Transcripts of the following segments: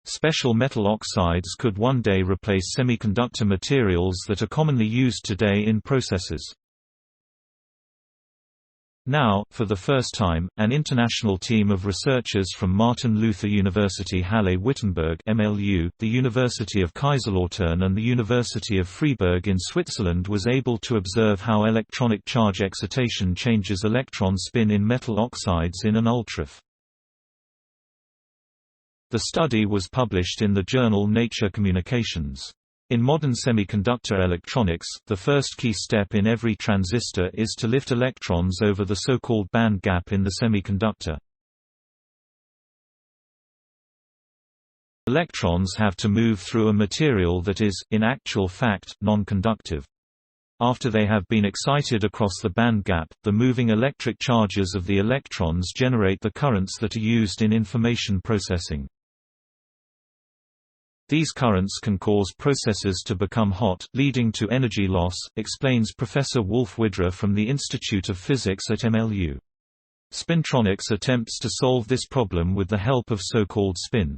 Special metal oxides could one day replace semiconductor materials that are commonly used today in processes. Now, for the first time, an international team of researchers from Martin Luther University Halle-Wittenberg (MLU), the University of Kaiserslautern and the University of Fribourg in Switzerland was able to observe how electronic charge excitation changes electron spin in metal oxides in an ultrafast. The study was published in the journal Nature Communications. In modern semiconductor electronics, the first key step in every transistor is to lift electrons over the so-called band gap in the semiconductor. Electrons have to move through a material that is, in actual fact, non-conductive. After they have been excited across the band gap, the moving electric charges of the electrons generate the currents that are used in information processing. These currents can cause processes to become hot, leading to energy loss, explains Professor Wolf Widdra from the Institute of Physics at MLU. Spintronics attempts to solve this problem with the help of so-called spin.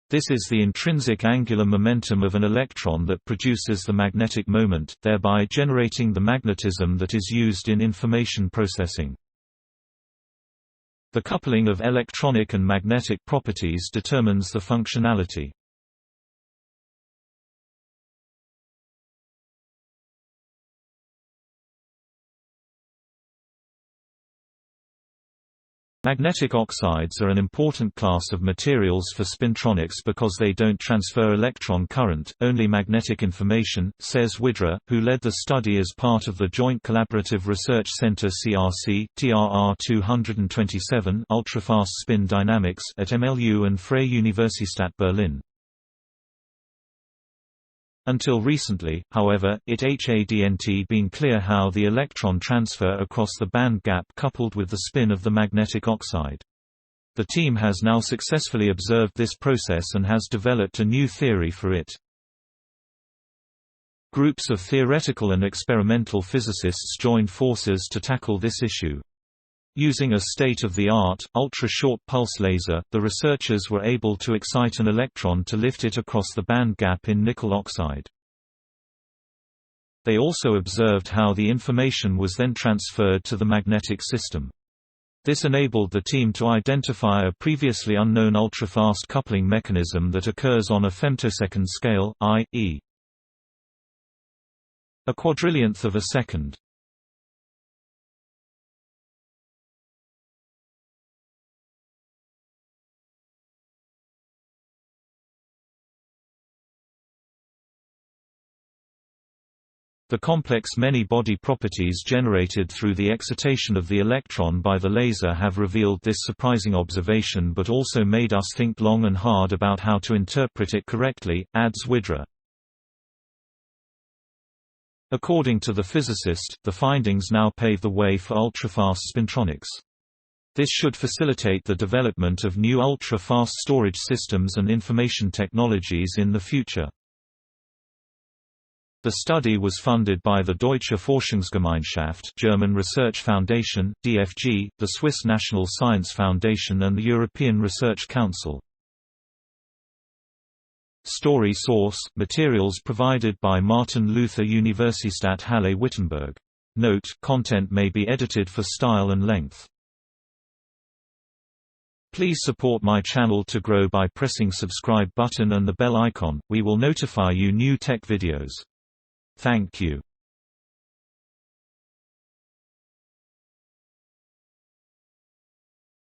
This is the intrinsic angular momentum of an electron that produces the magnetic moment, thereby generating the magnetism that is used in information processing. The coupling of electronic and magnetic properties determines the functionality. Magnetic oxides are an important class of materials for spintronics because they don't transfer electron current, only magnetic information, says Widdra, who led the study as part of the Joint Collaborative Research Center CRC TRR-227 Ultrafast Spin Dynamics at MLU and Freie Universität Berlin. Until recently, however, it hadn't been clear how the electron transfer across the band gap coupled with the spin of the magnetic oxide. The team has now successfully observed this process and has developed a new theory for it. Groups of theoretical and experimental physicists joined forces to tackle this issue. Using a state-of-the-art, ultra-short pulse laser, the researchers were able to excite an electron to lift it across the band gap in nickel oxide. They also observed how the information was then transferred to the magnetic system. This enabled the team to identify a previously unknown ultrafast coupling mechanism that occurs on a femtosecond scale, i.e. a quadrillionth of a second. The complex many-body properties generated through the excitation of the electron by the laser have revealed this surprising observation but also made us think long and hard about how to interpret it correctly, adds Widdra. According to the physicist, the findings now pave the way for ultrafast spintronics. This should facilitate the development of new ultra-fast storage systems and information technologies in the future. The study was funded by the Deutsche Forschungsgemeinschaft German Research Foundation, DFG, the Swiss National Science Foundation and the European Research Council. Story source: materials provided by Martin Luther Universität Halle-Wittenberg. Note: content may be edited for style and length. Please support my channel to grow by pressing subscribe button and the bell icon. We will notify you new tech videos. Thank you.